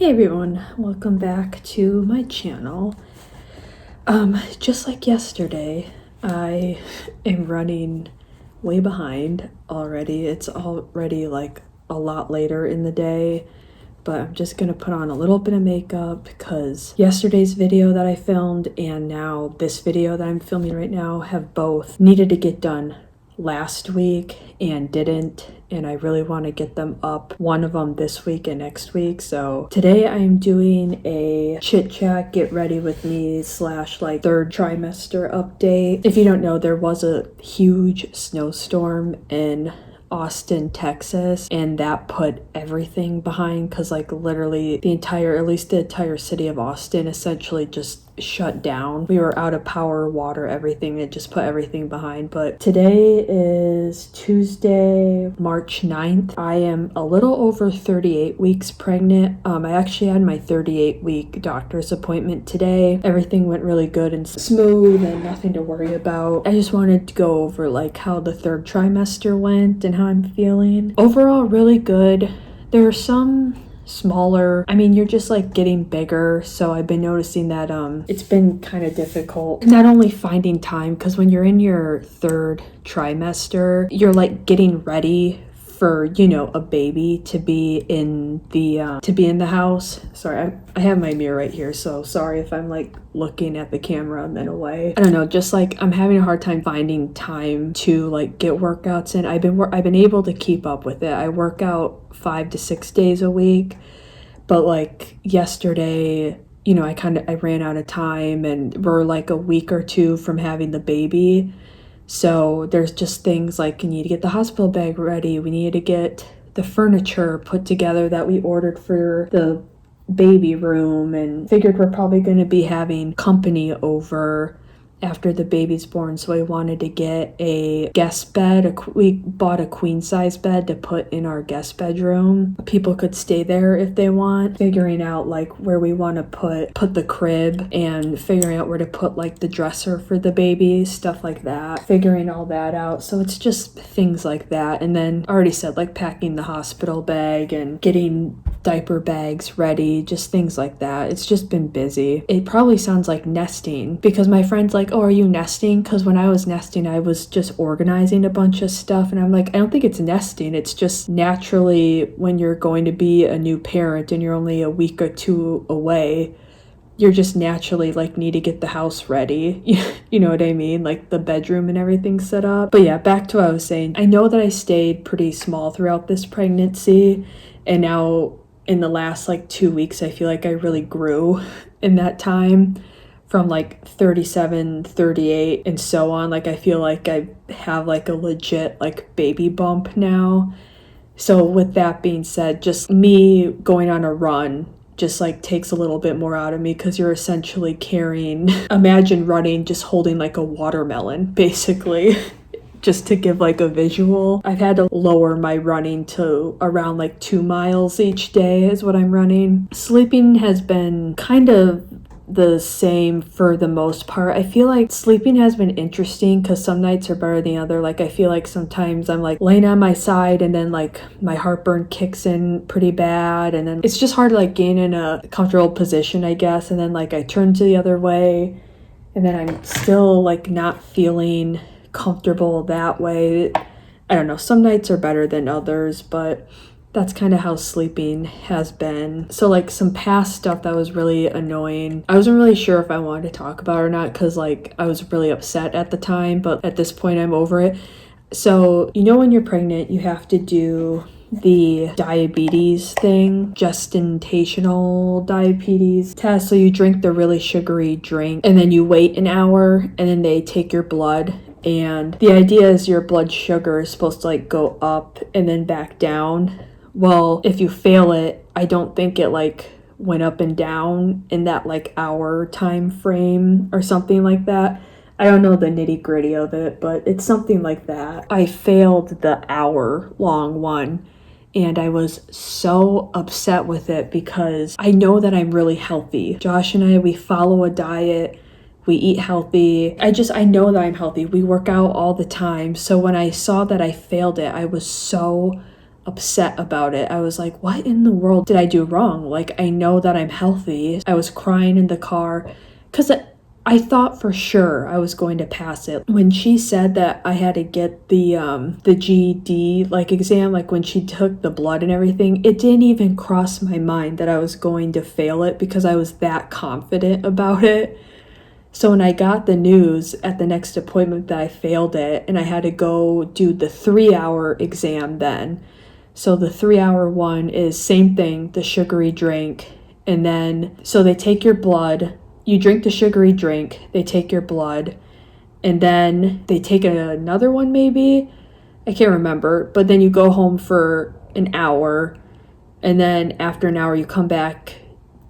Hey everyone, welcome back to my channel. Just like yesterday, I am running way behind already. It's already like a lot later in the day, but I'm just gonna put on a little bit of makeup because yesterday's video that I filmed and now this video that I'm filming right now have both needed to get done last week and didn't, and I really want to get them up, one of them this week and next week. So today I am doing a chit-chat get ready with me / like third trimester update. If you don't know, there was a huge snowstorm in Austin, Texas, and that put everything behind because like literally the entire city of Austin essentially just shut down. We were out of power, water, everything. It just put everything behind. But today is Tuesday, March 9th. I am a little over 38 weeks pregnant. I actually had my 38-week doctor's appointment today. Everything went really good and smooth and nothing to worry about. I just wanted to go over like how the third trimester went and how I'm feeling. Overall, really good. There are some smaller, you're just like getting bigger, so I've been noticing that it's been kind of difficult not only finding time, because when you're in your third trimester you're like getting ready for a baby to be in the house. Sorry, I have my mirror right here, so sorry if I'm like looking at the camera and then away. I don't know, just like I'm having a hard time finding time to like get workouts in. I've been able to keep up with it. I work out 5 to 6 days a week, but like yesterday, I ran out of time and we're like a week or two from having the baby. So there's just things like you need to get the hospital bag ready. We need to get the furniture put together that we ordered for the baby room, and figured we're probably going to be having company over after the baby's born, so I wanted to get a guest bed. We bought a queen size bed to put in our guest bedroom. People could stay there if they want. Figuring out like where we want to put the crib, and figuring out where to put like the dresser for the baby, stuff like that. Figuring all that out. So it's just things like that. And then I already said like packing the hospital bag and getting diaper bags ready, just things like that. It's just been busy. It probably sounds like nesting because my friend's like, oh, are you nesting? Because when I was nesting, I was just organizing a bunch of stuff, and I'm like, I don't think it's nesting. It's just naturally when you're going to be a new parent and you're only a week or two away, you're just naturally like need to get the house ready. You know what I mean? Like the bedroom and everything set up. But yeah, back to what I was saying. I know that I stayed pretty small throughout this pregnancy, and now in the last like 2 weeks, I feel like I really grew in that time from like 37, 38 and so on. Like I feel like I have like a legit like baby bump now. So with that being said, just me going on a run just like takes a little bit more out of me, because you're essentially carrying, imagine running just holding like a watermelon basically. Just to give like a visual, I've had to lower my running to around like 2 miles each day is what I'm running. Sleeping has been kind of the same for the most part. I feel like sleeping has been interesting because some nights are better than other. Like I feel like sometimes I'm like laying on my side and then like my heartburn kicks in pretty bad, and then it's just hard to like gain in a comfortable position, I guess, and then like I turn to the other way and then I'm still like not feeling comfortable that way. I don't know, some nights are better than others, but that's kind of how sleeping has been. So like some past stuff that was really annoying, I wasn't really sure if I wanted to talk about or not, because like I was really upset at the time, but at this point I'm over it. So when you're pregnant, you have to do the diabetes thing, gestational diabetes test. So you drink the really sugary drink and then you wait an hour and then they take your blood, and the idea is your blood sugar is supposed to like go up and then back down. Well, if you fail it, I don't think it like went up and down in that like hour time frame or something like that. I don't know the nitty gritty of it, but it's something like that. I failed the hour-long one, and I was so upset with it because I know that I'm really healthy. Josh and I, we follow a diet. We eat healthy. I know that I'm healthy. We work out all the time. So when I saw that I failed it, I was so upset about it. I was like, what in the world did I do wrong? Like, I know that I'm healthy. I was crying in the car because I thought for sure I was going to pass it. When she said that I had to get the GED like exam, like when she took the blood and everything, it didn't even cross my mind that I was going to fail it because I was that confident about it. So when I got the news at the next appointment that I failed it, and I had to go do the 3-hour exam then. So the 3-hour one is same thing, the sugary drink. And then, so they take your blood, you drink the sugary drink, they take your blood, and then they take another one maybe? I can't remember. But then you go home for an hour, and then after an hour you come back,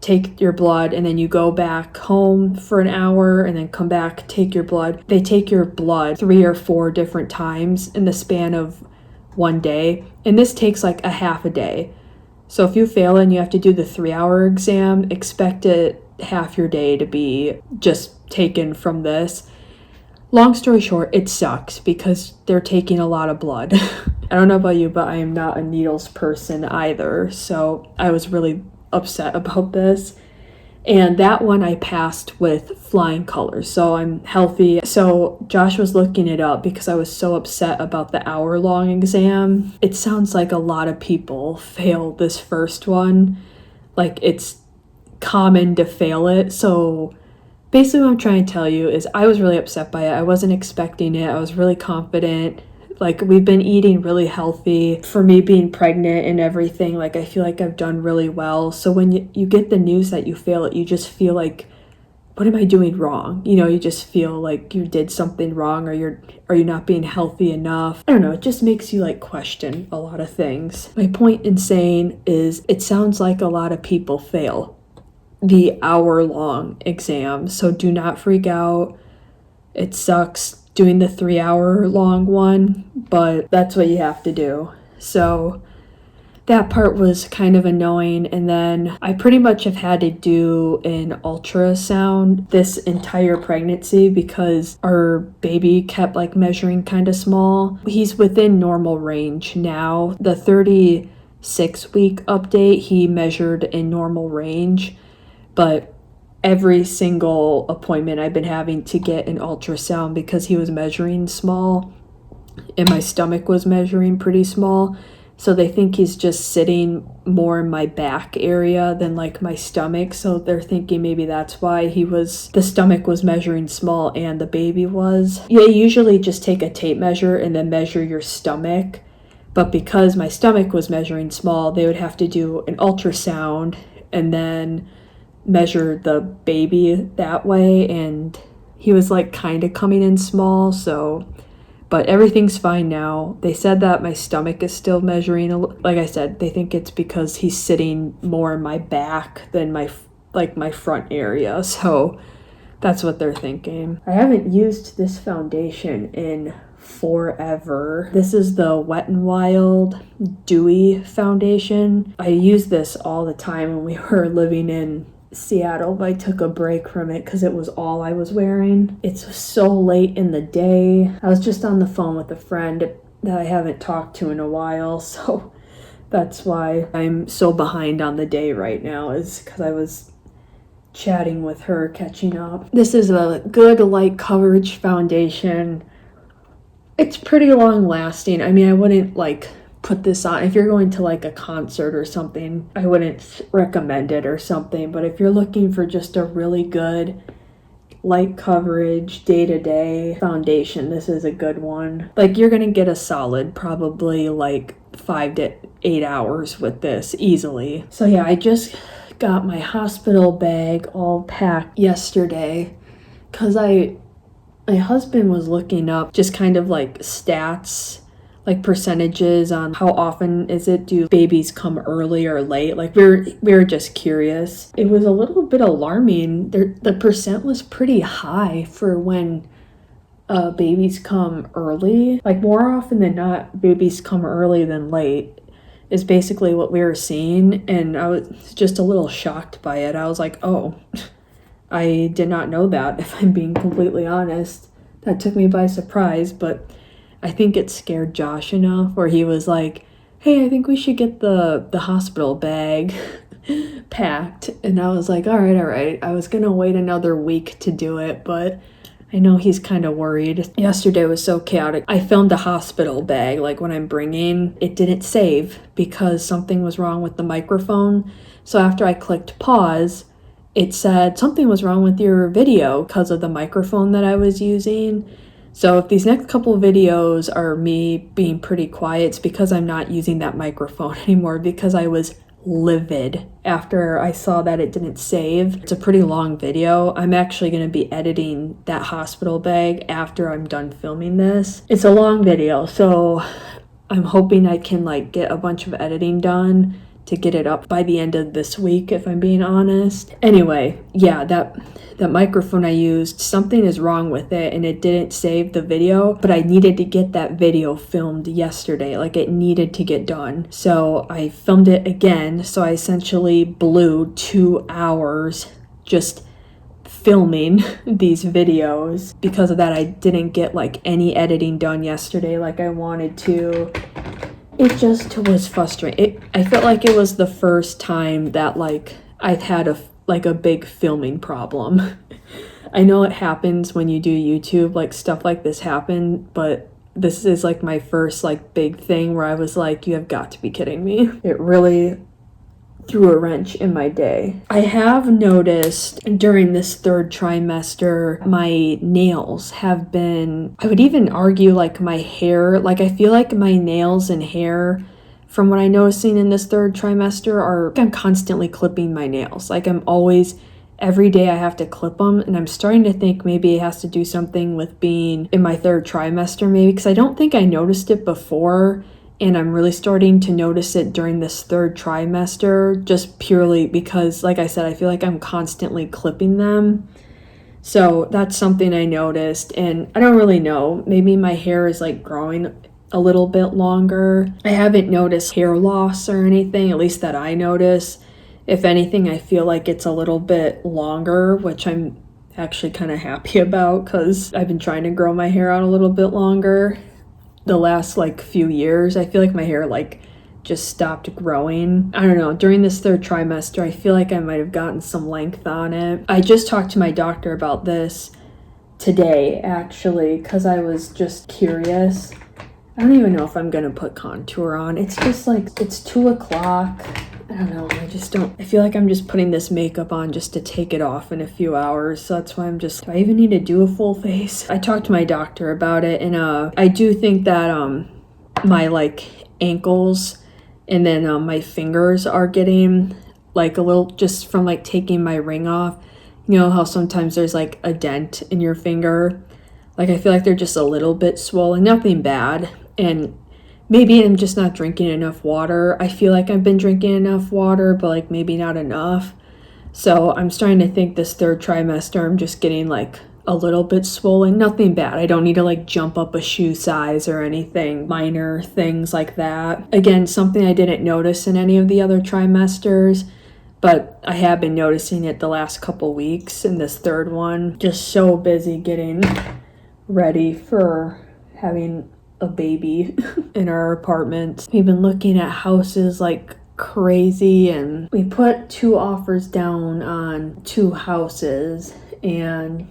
take your blood, and then you go back home for an hour and then come back, take your blood. They take your blood 3 or 4 different times in the span of one day, and this takes like a half a day. So if you fail and you have to do the 3-hour exam, expect it half your day to be just taken from this. Long story short, it sucks because they're taking a lot of blood. I don't know about you, but I am not a needles person either, so I was really upset about this. And that one I passed with flying colors, so I'm healthy. So Josh was looking it up because I was so upset about the hour-long exam. It sounds like a lot of people fail this first one. Like, it's common to fail it. So basically what I'm trying to tell you is I was really upset by it. I wasn't expecting it. I was really confident. Like, we've been eating really healthy for me being pregnant and everything. Like, I feel like I've done really well. So when you get the news that you fail it, you just feel like, what am I doing wrong? You know, you just feel like you did something wrong, or are you not being healthy enough? I don't know. It just makes you like question a lot of things. My point in saying is it sounds like a lot of people fail the hour-long exam. So do not freak out. It sucks doing the 3-hour long one, but that's what you have to do. So that part was kind of annoying. And then I pretty much have had to do an ultrasound this entire pregnancy because our baby kept like measuring kind of small. He's within normal range now. The 36-week update, he measured in normal range, but every single appointment I've been having to get an ultrasound because he was measuring small and my stomach was measuring pretty small. So they think he's just sitting more in my back area than like my stomach. So they're thinking maybe that's why the stomach was measuring small and the baby was. Yeah, you usually just take a tape measure and then measure your stomach. But because my stomach was measuring small, they would have to do an ultrasound and then measure the baby that way, and he was like kind of coming in small. So, but everything's fine now. They said that my stomach is still measuring like I said, they think it's because he's sitting more in my back than my front area. So that's what they're thinking. I haven't used this foundation in forever. This is the Wet n Wild Dewy foundation. I use this all the time when we were living in Seattle, but I took a break from it because it was all I was wearing. It's so late in the day. I was just on the phone with a friend that I haven't talked to in a while, so that's why I'm so behind on the day right now, is because I was chatting with her, catching up. This is a good light coverage foundation. It's pretty long lasting. I mean, I wouldn't like put this on if you're going to like a concert or something. I wouldn't recommend it or something, but if you're looking for just a really good light coverage day-to-day foundation, this is a good one. Like, you're gonna get a solid probably like 5 to 8 hours with this easily. So yeah, I just got my hospital bag all packed yesterday because my husband was looking up just kind of like stats, like percentages on how often do babies come early or late. Like, we were just curious. It was a little bit alarming. The percent was pretty high for when babies come early. Like, more often than not, babies come early than late is basically what we were seeing. And I was just a little shocked by it. I was like, oh, I did not know that, if I'm being completely honest. That took me by surprise, but I think it scared Josh enough where he was like, hey, I think we should get the hospital bag packed. And I was like, all right. I was gonna wait another week to do it, but I know he's kind of worried. Yesterday was so chaotic. I filmed a hospital bag, like when I'm bringing, it didn't save because something was wrong with the microphone. So after I clicked pause, it said something was wrong with your video because of the microphone that I was using. So if these next couple of videos are me being pretty quiet, it's because I'm not using that microphone anymore, because I was livid after I saw that it didn't save. It's a pretty long video. I'm actually going to be editing that hospital bag after I'm done filming this. It's a long video, so I'm hoping I can like get a bunch of editing done to get it up by the end of this week, if I'm being honest. Anyway, yeah, that microphone I used, something is wrong with it and it didn't save the video, but I needed to get that video filmed yesterday. Like, it needed to get done. So I filmed it again. So I essentially blew 2 hours just filming these videos. Because of that, I didn't get like any editing done yesterday like I wanted to. It just was frustrating. I felt like it was the first time that like I've had a big filming problem. I know it happens when you do YouTube, like stuff like this happen, but this is like my first like big thing where I was like, you have got to be kidding me. It really threw a wrench in my day. I have noticed during this 3rd trimester, my nails have been, I would even argue like my hair, like I feel like my nails and hair from what I'm noticing in this 3rd trimester are, I'm constantly clipping my nails. Like I'm always, every day I have to clip them, and I'm starting to think maybe it has to do something with being in my 3rd trimester maybe, because I don't think I noticed it before. And I'm really starting to notice it during this 3rd trimester, just purely because, like I said, I feel like I'm constantly clipping them. So that's something I noticed, and I don't really know. Maybe my hair is like growing a little bit longer. I haven't noticed hair loss or anything, at least that I notice. If anything, I feel like it's a little bit longer, which I'm actually kind of happy about because I've been trying to grow my hair out a little bit longer. The last like few years, I feel like my hair like just stopped growing. I don't know, during this 3rd trimester, I feel like I might have gotten some length on it. I just talked to my doctor about this today, actually, because I was just curious. I don't even know if I'm gonna put contour on. It's just like, it's 2 o'clock. I don't know, I feel like I'm just putting this makeup on just to take it off in a few hours. So that's why do I even need to do a full face? I talked to my doctor about it, and I do think that my like ankles and then my fingers are getting like a little, just from like taking my ring off. You know how sometimes there's like a dent in your finger? Like I feel like they're just a little bit swollen, nothing bad. And maybe I'm just not drinking enough water. I feel like I've been drinking enough water, but like maybe not enough. So I'm starting to think this 3rd trimester, I'm just getting like a little bit swollen. Nothing bad. I don't need to like jump up a shoe size or anything. Minor things like that. Again, something I didn't notice in any of the other trimesters, but I have been noticing it the last couple weeks in this 3rd one. Just so busy getting ready for having a baby in our apartment. We've been looking at houses like crazy, and we put 2 offers down on 2 houses and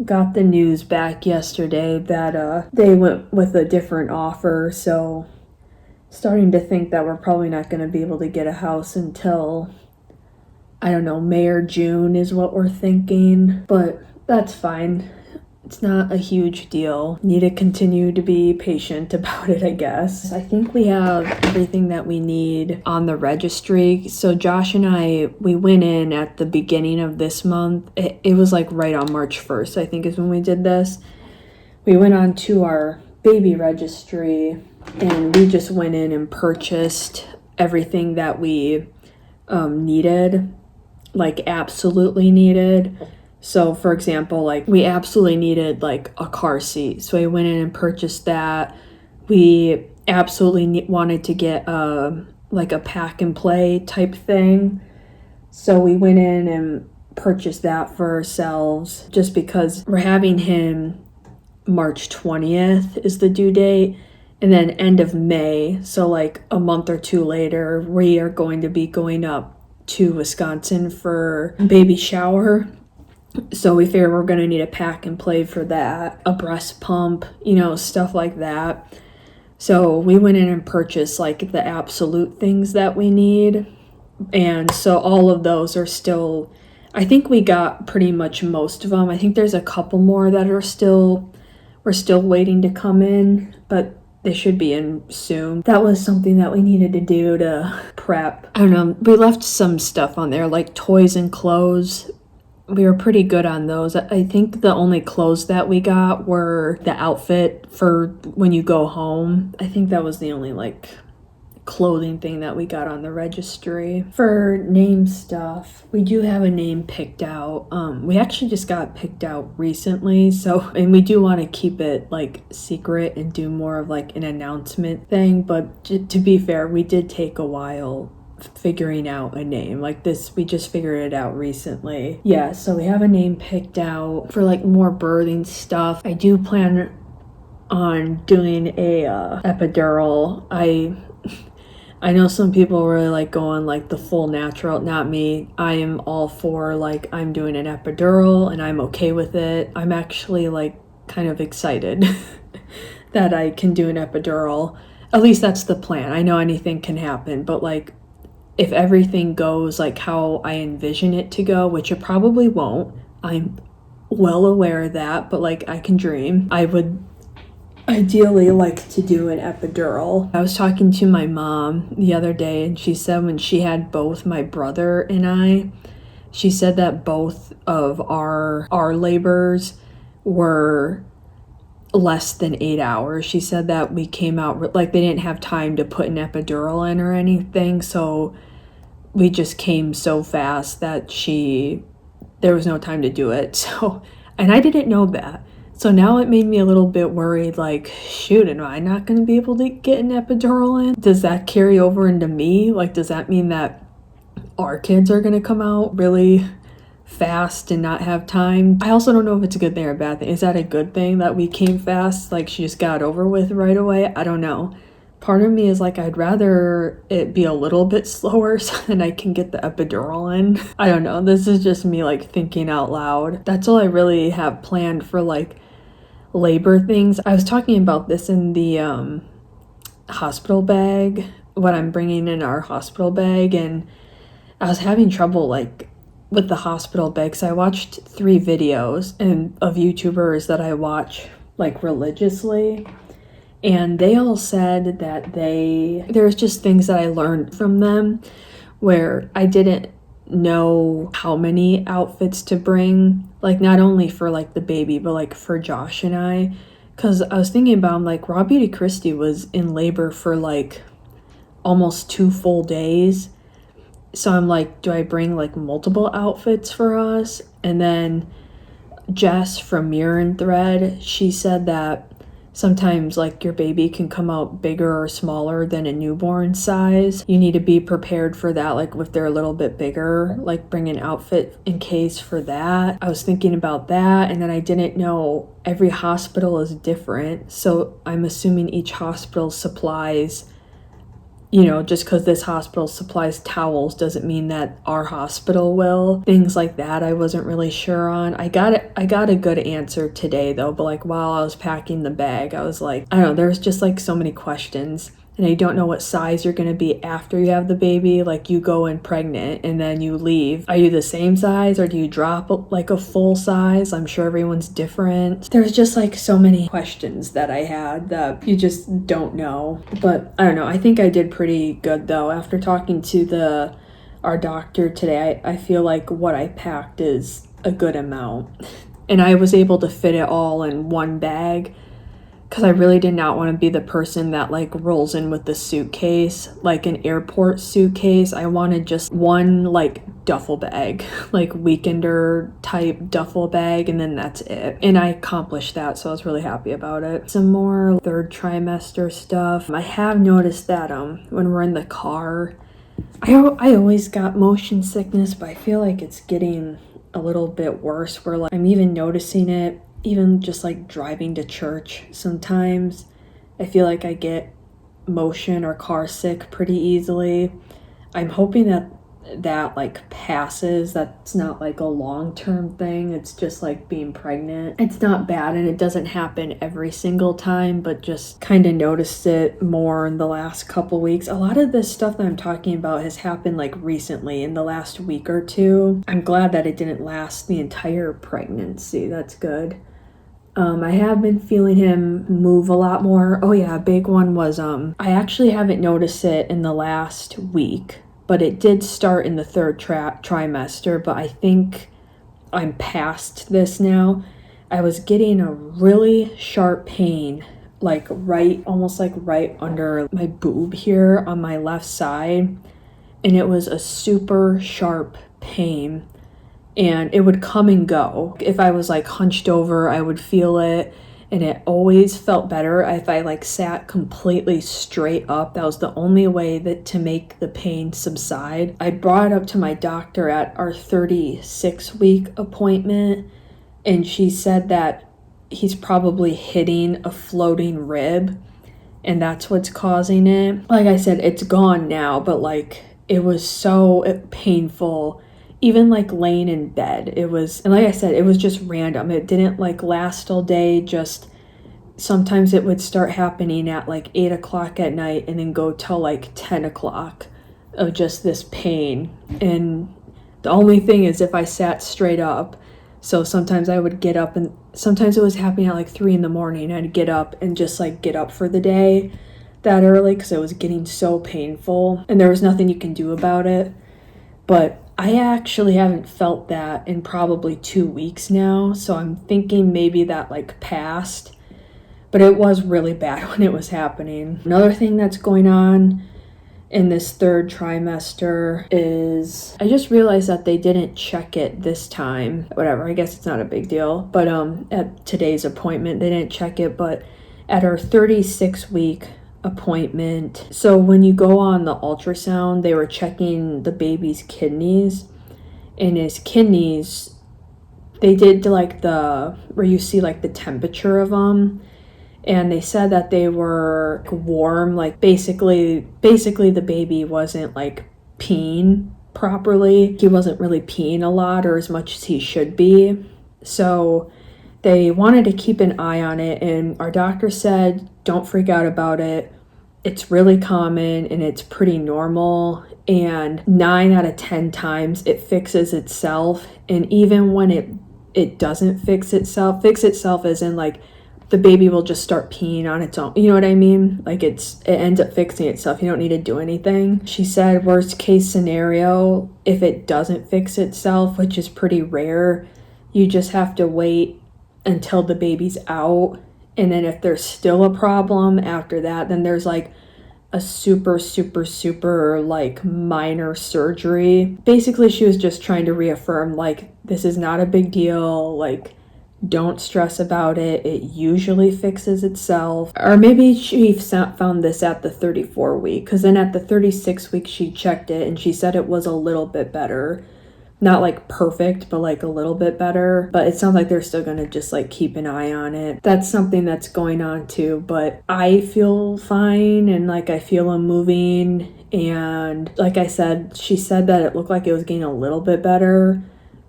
got the news back yesterday that they went with a different offer. So starting to think that we're probably not going to be able to get a house until, I don't know, May or June is what we're thinking, but that's fine. It's not a huge deal. Need to continue to be patient about it, I guess. I think we have everything that we need on the registry. So Josh and I, we went in at the beginning of this month. It was like right on March 1st, I think is when we did this. We went on to our baby registry and we just went in and purchased everything that we needed, like absolutely needed. So for example, like we absolutely needed like a car seat. So we went in and purchased that. We absolutely wanted to get like a pack and play type thing. So we went in and purchased that for ourselves just because we're having him March 20th is the due date. And then end of May, so like a month or two later, we are going to be going up to Wisconsin for baby shower. So we figure we're going to need a pack and play for that, a breast pump, stuff like that. So we went in and purchased like the absolute things that we need. And so all of those are still, I think we got pretty much most of them. I think there's a couple more that we're still waiting to come in, but they should be in soon. That was something that we needed to do to prep. I don't know, we left some stuff on there like toys and clothes. We were pretty good on those. I think the only clothes that we got were the outfit for when you go home. I think that was the only like clothing thing that we got on the registry. For name stuff, we do have a name picked out. We actually just got picked out recently, and we do want to keep it like secret and do more of like an announcement thing, but to be fair, we did take a while figuring out a name like this. We just figured it out recently. Yeah, so we have a name picked out. For like more birthing stuff, I do plan on doing a epidural. I know some people really like going like the full natural. Not me. I am all for like I'm doing an epidural and I'm okay with it. I'm actually like kind of excited that I can do an epidural. At least that's the plan. I know anything can happen, but like if everything goes like how I envision it to go, which it probably won't, I'm well aware of that, but like I can dream. I would ideally like to do an epidural. I was talking to my mom the other day and she said when she had both my brother and I, she said that both of our labors were less than 8 hours. She said that we came out like they didn't have time to put an epidural in or anything, so we just came so fast that there was no time to do it. So, and I didn't know that. So now it made me a little bit worried, like, shoot, am I not going to be able to get an epidural in? Does that carry over into me? Like, does that mean that our kids are going to come out really fast and not have time? I also don't know if it's a good thing or a bad thing. Is that a good thing that we came fast? Like, she just got over with right away? I don't know. Part of me is like, I'd rather it be a little bit slower so then I can get the epidural in. I don't know. This is just me like thinking out loud. That's all I really have planned for like labor things. I was talking about this in the hospital bag, what I'm bringing in our hospital bag, and I was having trouble like with the hospital bag because I watched 3 videos of YouTubers that I watch like religiously, and they all said that there's just things that I learned from them where I didn't know how many outfits to bring, like not only for like the baby but like for Josh and I, because I was thinking about, I'm like, Raw Beauty Christie was in labor for like almost 2 full days, so I'm like, do I bring like multiple outfits for us? And then Jess from Mirror and Thread, she said that sometimes like your baby can come out bigger or smaller than a newborn size. You need to be prepared for that, like if they're a little bit bigger, like bring an outfit in case for that. I was thinking about that, and then I didn't know every hospital is different, so I'm assuming each hospital supplies, just because this hospital supplies towels doesn't mean that our hospital will. Things like that I wasn't really sure on. I got a good answer today though, but like while I was packing the bag, I was like, I don't know, there's just like so many questions. And I don't know what size you're going to be after you have the baby. Like you go in pregnant and then you leave. Are you the same size or do you drop like a full size? I'm sure everyone's different. There's just like so many questions that I had that you just don't know. But I don't know. I think I did pretty good though. After talking to our doctor today, I feel like what I packed is a good amount. And I was able to fit it all in one bag, because I really did not want to be the person that like rolls in with the suitcase, like an airport suitcase. I wanted just one like duffel bag, like weekender type duffel bag, and then that's it. And I accomplished that, so I was really happy about it. Some more 3rd trimester stuff. I have noticed that when we're in the car, I always got motion sickness, but I feel like it's getting a little bit worse, where like I'm even noticing it even just like driving to church sometimes. I feel like I get motion or car sick pretty easily. I'm hoping that like passes. That's not like a long-term thing. It's just like being pregnant. It's not bad and it doesn't happen every single time, but just kind of noticed it more in the last couple weeks. A lot of this stuff that I'm talking about has happened like recently in the last week or two. I'm glad that it didn't last the entire pregnancy. That's good. I have been feeling him move a lot more. Oh yeah, a big one was I actually haven't noticed it in the last week, but it did start in the third trimester, but I think I'm past this now. I was getting a really sharp pain, like almost like right under my boob here on my left side, and it was a super sharp pain. And it would come and go. If I was like hunched over, I would feel it, and it always felt better if I like sat completely straight up. That was the only way that to make the pain subside. I brought it up to my doctor at our 36-week appointment, and she said that he's probably hitting a floating rib, and that's what's causing it. Like I said, it's gone now, but like it was so painful. Even like laying in bed, and like I said, it was just random. It didn't like last all day. Just sometimes it would start happening at like 8 o'clock at night and then go till like 10 o'clock of just this pain. And the only thing is if I sat straight up. So sometimes I would get up, and sometimes it was happening at like 3 in the morning. I'd get up and just like get up for the day that early because it was getting so painful and there was nothing you can do about it. But I actually haven't felt that in probably 2 weeks now, so I'm thinking maybe that like passed, but it was really bad when it was happening. Another thing that's going on in this third trimester is I just realized that they didn't check it this time. Whatever, I guess it's not a big deal, but at today's appointment they didn't check it, but at our 36-week appointment. So when you go on the ultrasound, they were checking the baby's kidneys, and his kidneys, they did like where you see like the temperature of them, and they said that they were warm, like basically the baby wasn't like peeing properly. He wasn't really peeing a lot or as much as he should be. So they wanted to keep an eye on it, and our doctor said, don't freak out about it. It's really common and it's pretty normal, and 9 out of 10 times it fixes itself. And even when it doesn't fix itself as in like the baby will just start peeing on its own. You know what I mean? Like it ends up fixing itself. You don't need to do anything. She said worst case scenario, if it doesn't fix itself, which is pretty rare, you just have to wait until the baby's out. And then if there's still a problem after that, then there's like a super like minor surgery. Basically, she was just trying to reaffirm like this is not a big deal. Like don't stress about it. It usually fixes itself. Or maybe she found this at the 34 week, because then at the 36 week she checked it and she said it was a little bit better. Not like perfect, but like a little bit better. But it sounds like they're still gonna just like keep an eye on it. That's something that's going on too. But I feel fine, and like I feel him moving. And like I said, she said that it looked like it was getting a little bit better.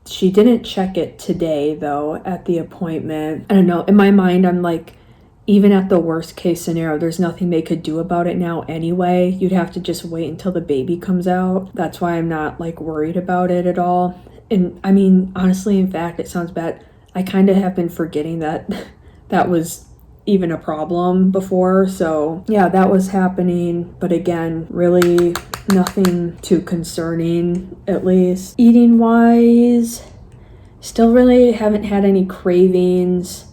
She didn't check it today though at the appointment. I don't know. In my mind, I'm like, even at the worst case scenario, there's nothing they could do about it now anyway. You'd have to just wait until the baby comes out. That's why I'm not like worried about it at all. And I mean, honestly, in fact, it sounds bad. I kind of have been forgetting that that was even a problem before. So yeah, that was happening. But again, really nothing too concerning, at least. Eating wise, still really haven't had any cravings.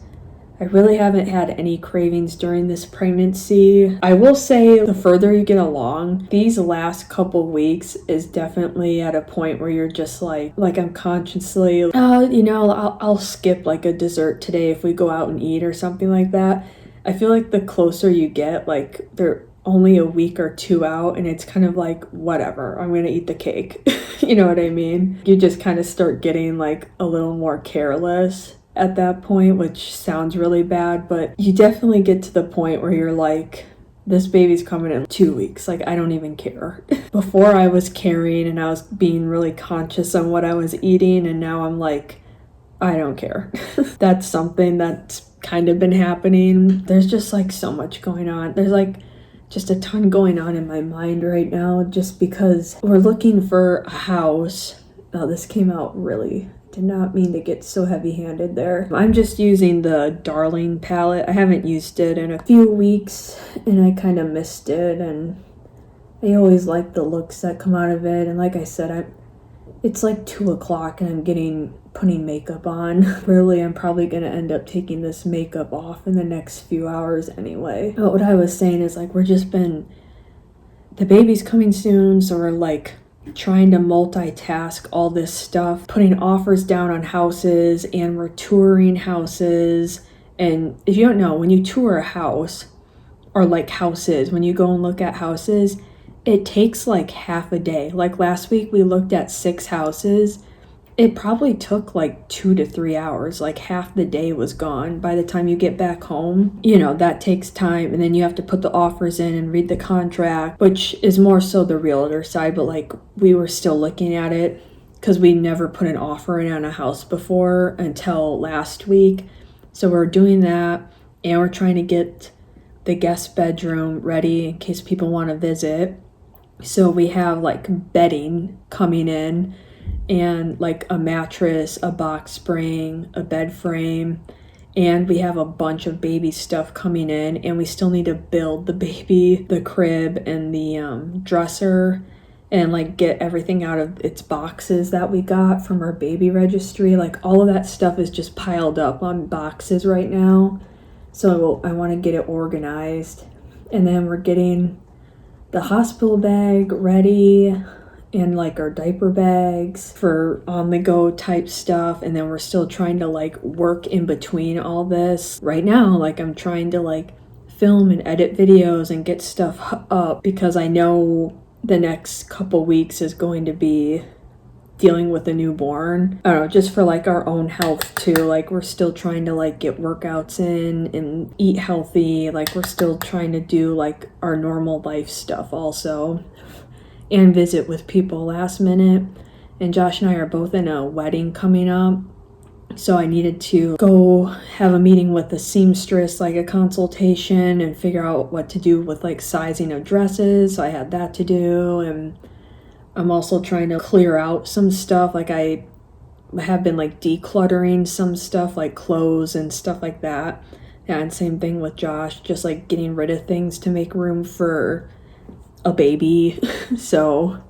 I really haven't had any cravings during this pregnancy. I will say the further you get along, these last couple weeks is definitely at a point where you're just like I'm consciously, I'll skip like a dessert today if we go out and eat or something like that. I feel like the closer you get, like they're only a week or two out, and it's kind of like, whatever, I'm gonna eat the cake. You know what I mean? You just kind of start getting like a little more careless. at that point, which sounds really bad, but you definitely get to the point where you're like, this baby's coming in 2 weeks. Like, I don't even care. Before I was caring and I was being really conscious on what I was eating, and now I'm like, I don't care. That's something that's kind of been happening. There's just like so much going on. There's like just a ton going on in my mind right now, just because we're looking for a house. Oh, this came out really, did not mean to get so heavy-handed there. I'm just using the Darling palette. I haven't used it in a few weeks and I kind of missed it, and I always like the looks that come out of it. And like I said, it's like 2 o'clock and I'm putting makeup on. Really, I'm probably gonna end up taking this makeup off in the next few hours anyway. But what I was saying is, like, the baby's coming soon, so we're like trying to multitask all this stuff, putting offers down on houses, and we're touring houses. And if you don't know, when you tour a house, or like houses, when you go and look at houses, it takes like half a day. Like last week we looked at 6 houses. It probably took like 2 to 3 hours. Like half the day was gone by the time you get back home. You know, that takes time, and then you have to put the offers in and read the contract, which is more so the realtor side, but like we were still looking at it because we never put an offer in on a house before until last week. So we're doing that, and we're trying to get the guest bedroom ready in case people want to visit. So we have like bedding coming in, and like a mattress, a box spring, a bed frame, and we have a bunch of baby stuff coming in, and we still need to build the baby, the crib, and the dresser, and like get everything out of its boxes that we got from our baby registry. Like all of that stuff is just piled up on boxes right now, so I want to get it organized. And then we're getting the hospital bag ready, and like our diaper bags for on the go type stuff. And then we're still trying to like work in between all this right now. Like I'm trying to like film and edit videos and get stuff up, because I know the next couple weeks is going to be dealing with a newborn. I don't know, just for like our own health too. Like we're still trying to like get workouts in and eat healthy. Like we're still trying to do like our normal life stuff also, and visit with people last minute. And Josh and I are both in a wedding coming up, so I needed to go have a meeting with the seamstress, like a consultation, and figure out what to do with like sizing of dresses. So I had that to do, and I'm also trying to clear out some stuff. Like I have been like decluttering some stuff, like clothes and stuff like that. Yeah, and same thing with Josh, just like getting rid of things to make room for a baby. So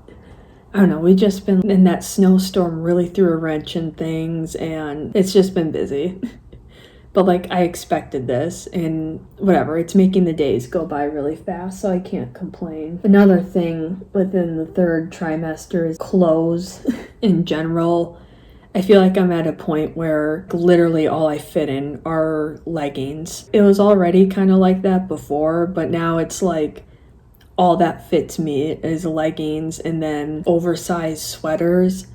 I don't know, we've just been in that snowstorm, really threw a wrench in things, and it's just been busy. But like I expected this, and whatever, it's making the days go by really fast, so I can't complain. Another thing within the 3rd trimester is clothes in general. I feel like I'm at a point where literally all I fit in are leggings. It was already kind of like that before, but now it's like all that fits me is leggings and then oversized sweaters.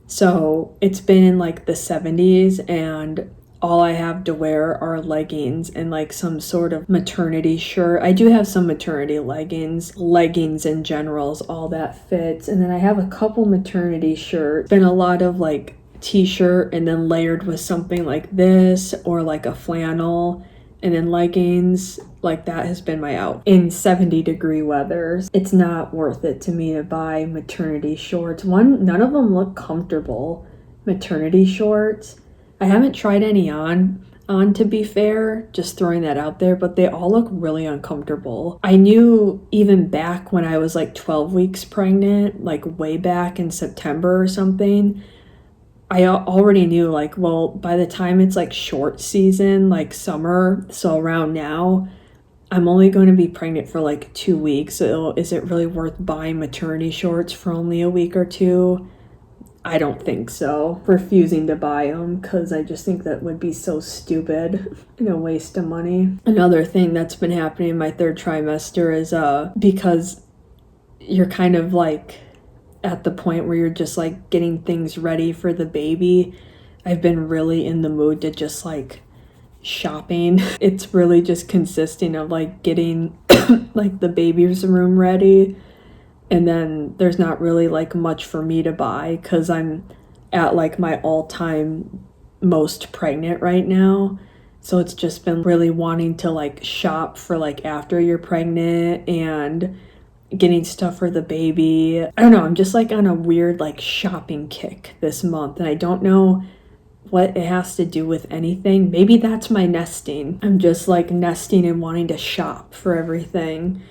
So it's been in like the 70s, and all I have to wear are leggings and like some sort of maternity shirt. I do have some maternity leggings in general is all that fits. And then I have a couple maternity shirts. Been a lot of like t-shirt and then layered with something like this, or like a flannel, and then leggings. Like that has been my out in 70-degree weather. It's not worth it to me to buy maternity shorts. None of them look comfortable, maternity shorts. I haven't tried any on to be fair, just throwing that out there, but they all look really uncomfortable. I knew even back when I was like 12 weeks pregnant, like way back in September or something, I already knew like, well, by the time it's like short season, like summer, so around now, I'm only going to be pregnant for like 2 weeks. So is it really worth buying maternity shorts for only a week or two? I don't think so. Refusing to buy them because I just think that would be so stupid and a waste of money. Another thing that's been happening in my 3rd trimester is because you're kind of like at the point where you're just like getting things ready for the baby. I've been really in the mood to just like shopping. It's really just consisting of like getting like the baby's room ready, and then there's not really like much for me to buy because I'm at like my all-time most pregnant right now. So it's just been really wanting to like shop for like after you're pregnant and getting stuff for the baby. I don't know, I'm just like on a weird like shopping kick this month, and I don't know what it has to do with anything. Maybe that's my nesting. I'm just like nesting and wanting to shop for everything.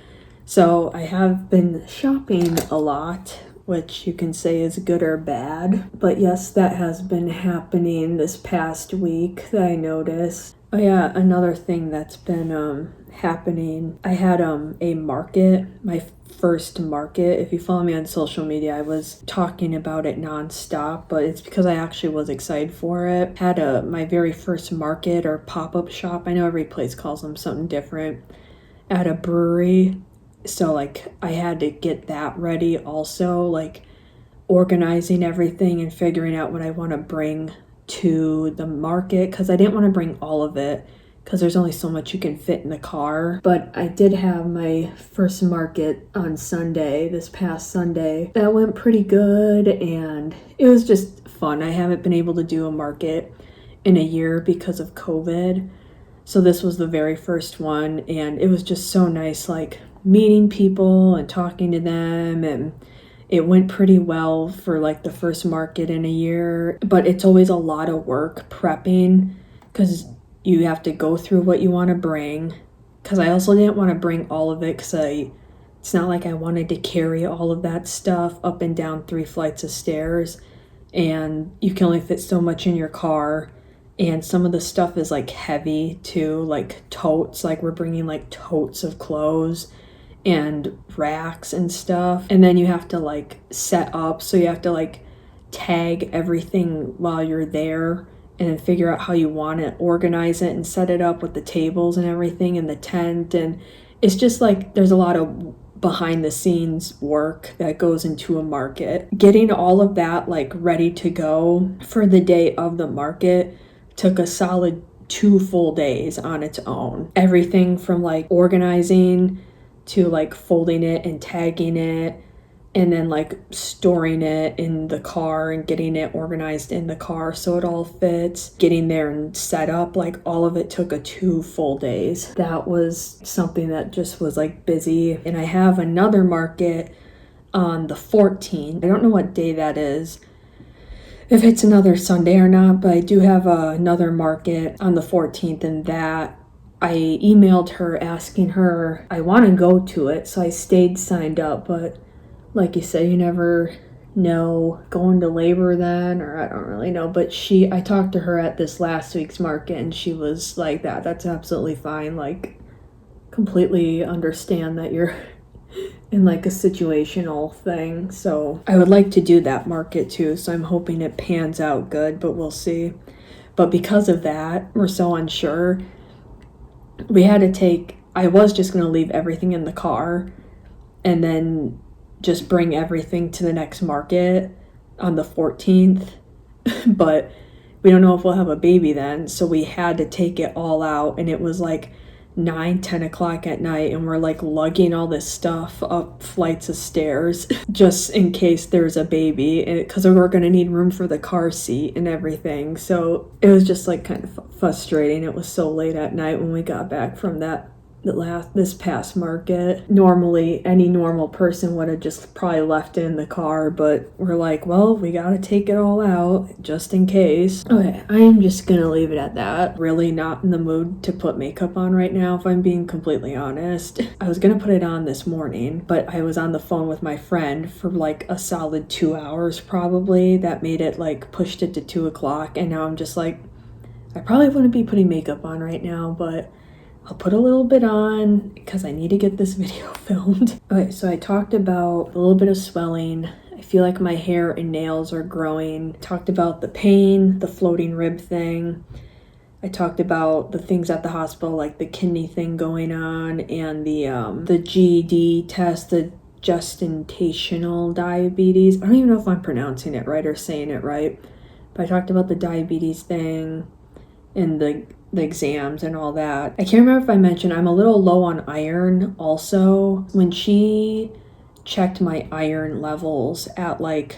So I have been shopping a lot, which you can say is good or bad. But yes, that has been happening this past week that I noticed. Oh yeah, another thing that's been happening. I had a market, my first market. If you follow me on social media, I was talking about it nonstop, but it's because I actually was excited for it. Had my very first market or pop-up shop. I know every place calls them something different. At a brewery. So like I had to get that ready also, like organizing everything and figuring out what I want to bring to the market, because I didn't want to bring all of it because there's only so much you can fit in the car. But I did have my first market on Sunday, this past Sunday. That went pretty good and it was just fun. I haven't been able to do a market in a year because of COVID. So this was the very first one, and it was just so nice, like meeting people and talking to them, and it went pretty well for like the first market in a year. But it's always a lot of work prepping because you have to go through what you want to bring. Because I also didn't want to bring all of it because it's not like I wanted to carry all of that stuff up and down 3 flights of stairs, and you can only fit so much in your car. And some of the stuff is like heavy too, like totes, like we're bringing like totes of clothes and racks and stuff. And then you have to like set up, so you have to like tag everything while you're there and then figure out how you want to organize it and set it up with the tables and everything in the tent. And it's just like there's a lot of behind the scenes work that goes into a market. Getting all of that like ready to go for the day of the market took a solid 2 full days on its own. Everything from like organizing to like folding it and tagging it, and then like storing it in the car and getting it organized in the car so it all fits, getting there and set up. Like all of it took a 2 full days. That was something that just was like busy. And I have another market on the 14th. I don't know what day that is, if it's another Sunday or not, but I do have another market on the 14th, and that I emailed her asking her, I want to go to it, so I stayed signed up, but like you said, you never know, going to labor then, or I don't really know. But I talked to her at this last week's market, and she was like, that's absolutely fine, like completely understand that you're in like a situational thing. So I would like to do that market too, so I'm hoping it pans out good, but we'll see. But because of that, we're so unsure. I was just going to leave everything in the car and then just bring everything to the next market on the 14th. But we don't know if we'll have a baby then, so we had to take it all out, and it was like 9-10 o'clock at night, and we're like lugging all this stuff up flights of stairs just in case there's a baby, because we're going to need room for the car seat and everything. So it was just like kind of frustrating. It was so late at night when we got back from this past market. Normally any normal person would have just probably left it in the car, but we're like, well, we gotta take it all out just in case. Okay, I'm just gonna leave it at that. Really not in the mood to put makeup on right now, if I'm being completely honest. I was gonna put it on this morning, but I was on the phone with my friend for like a solid 2 hours probably. That made it like pushed it to 2 o'clock, and now I'm just like, I probably wouldn't be putting makeup on right now, but I'll put a little bit on because I need to get this video filmed. Okay, so I talked about a little bit of swelling. I feel like my hair and nails are growing. Talked about the pain, the floating rib thing. I talked about the things at the hospital, like the kidney thing going on, and the GED test, the gestational diabetes. I don't even know if I'm pronouncing it right or saying it right, But I talked about the diabetes thing and the exams and all that. I can't remember if I mentioned I'm a little low on iron also. When she checked my iron levels at like,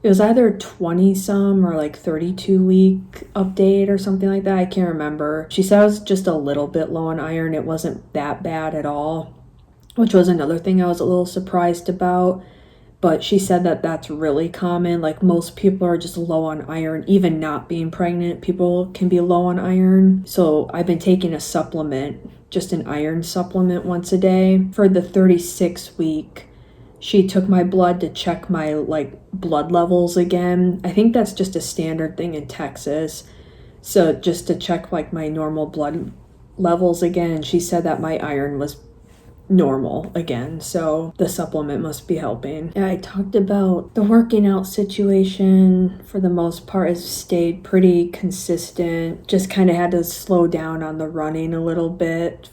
it was either 20 some or like 32-week update or something like that. I can't remember. She said I was just a little bit low on iron. It wasn't that bad at all, which was another thing I was a little surprised about. But she said that that's really common. Like most people are just low on iron. Even not being pregnant, people can be low on iron. So I've been taking a supplement, just an iron supplement once a day. For the 36-week, she took my blood to check my like blood levels again. I think that's just a standard thing in Texas. So just to check like my normal blood levels again. And she said that my iron was normal again, so the supplement must be helping. Yeah, I talked about the working out situation. For the most part, has stayed pretty consistent. Just kind of had to slow down on the running a little bit.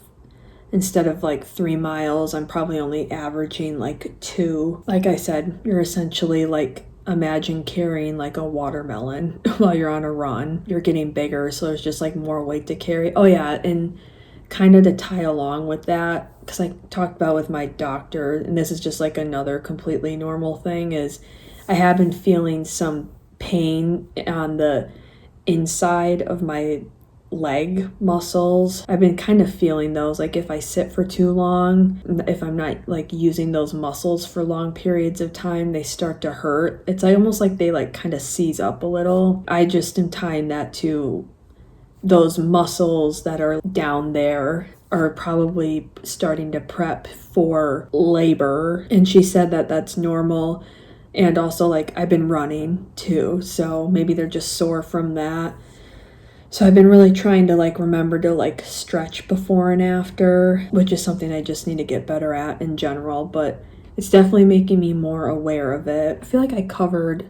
Instead of like 3 miles, I'm probably only averaging like 2. Like I said, you're essentially like, imagine carrying like a watermelon while you're on a run. You're getting bigger, so there's just like more weight to carry. Oh yeah, and kind of to tie along with that, because I talked about with my doctor, and this is just like another completely normal thing, is I have been feeling some pain on the inside of my leg muscles. I've been kind of feeling those, like if I sit for too long, if I'm not like using those muscles for long periods of time, they start to hurt. It's like almost like they like kind of seize up a little. I just am tying that to those muscles that are down there are probably starting to prep for labor. And she said that that's normal. And also like I've been running too, so maybe they're just sore from that. So I've been really trying to like remember to like stretch before and after, which is something I just need to get better at in general, but it's definitely making me more aware of it. I feel like I covered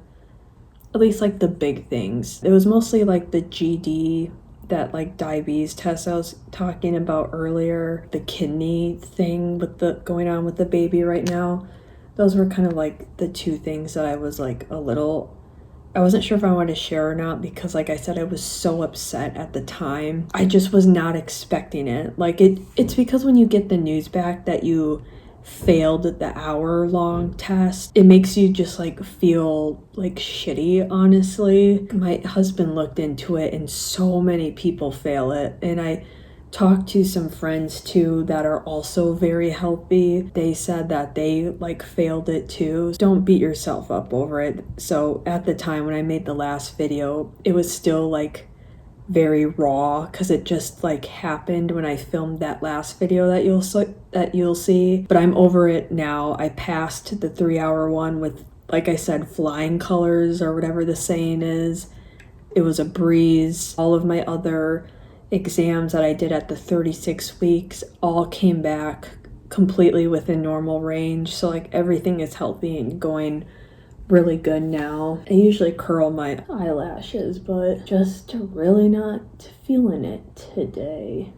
at least like the big things. It was mostly like the GD, that like diabetes test I was talking about earlier, the kidney thing with the going on with the baby right now. Those were kind of like the 2 things that I was like I wasn't sure if I wanted to share or not, because like I said, I was so upset at the time. I just was not expecting it. Like it's because when you get the news back that you failed the hour-long test, it makes you just like feel like shitty, honestly. My husband looked into it and so many people fail it, and I talked to some friends too that are also very healthy. They said that they like failed it too. Don't beat yourself up over it. So at the time when I made the last video, it was still like very raw because it just like happened when I filmed that last video that you'll see. But I'm over it now. I passed the 3-hour one with, like I said, flying colors or whatever the saying is. It was a breeze. All of my other exams that I did at the 36 weeks all came back completely within normal range. So like everything is healthy and going really good now. I usually curl my eyelashes, but just really not feeling it today.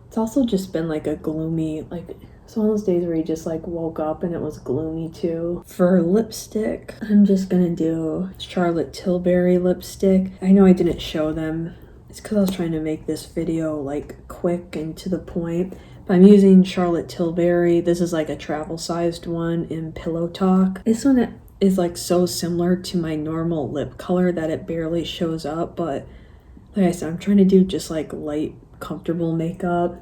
It's also just been like a gloomy, like it's one of those days where you just like woke up and it was gloomy too. For lipstick, I'm just gonna do Charlotte Tilbury lipstick. I know I didn't show them. It's because I was trying to make this video like quick and to the point. But I'm using Charlotte Tilbury. This is like a travel sized one in Pillow Talk. This one is like so similar to my normal lip color that it barely shows up, but like I said, I'm trying to do just like light, comfortable makeup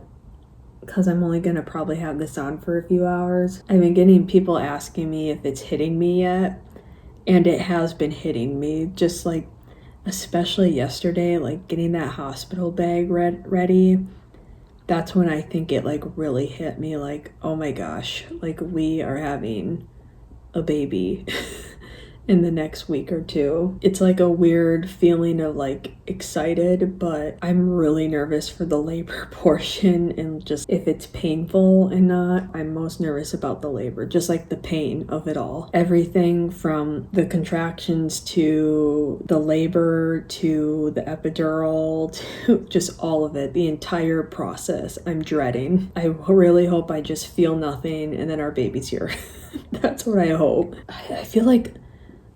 because I'm only gonna probably have this on for a few hours. I've been getting people asking me if it's hitting me yet, and it has been hitting me, just like especially yesterday, like getting that hospital bag ready. That's when I think it like really hit me, like, oh my gosh, like we are having a baby in the next week or 2. It's like a weird feeling of like excited, but I'm really nervous for the labor portion, and just if it's painful and not. I'm most nervous about the labor, just like the pain of it all. Everything from the contractions to the labor to the epidural to just all of it, the entire process. I'm dreading. I really hope I just feel nothing and then our baby's here. That's what I hope. I feel like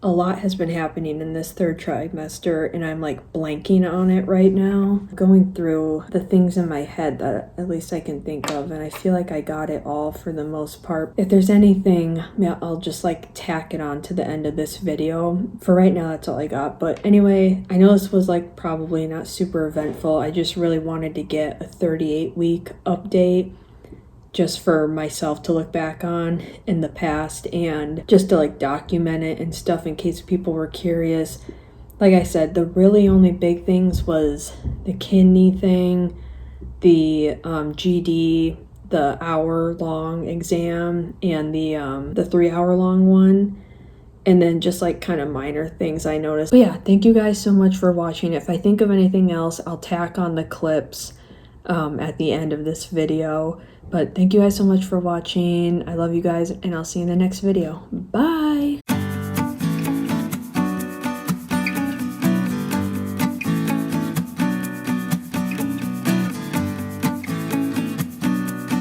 a lot has been happening in this third trimester, and I'm like blanking on it right now. Going through the things in my head that at least I can think of, and I feel like I got it all for the most part. If there's anything, I'll just like tack it on to the end of this video. For right now, that's all I got. But anyway, I know this was like probably not super eventful. I just really wanted to get a 38-week update just for myself to look back on in the past and just to like document it and stuff in case people were curious. Like I said, the really only big things was the kidney thing, the GD, the hour-long exam, and the 3-hour-long one. And then just like kind of minor things I noticed. But yeah, thank you guys so much for watching. If I think of anything else, I'll tack on the clips at the end of this video. But thank you guys so much for watching. I love you guys, and I'll see you in the next video. Bye!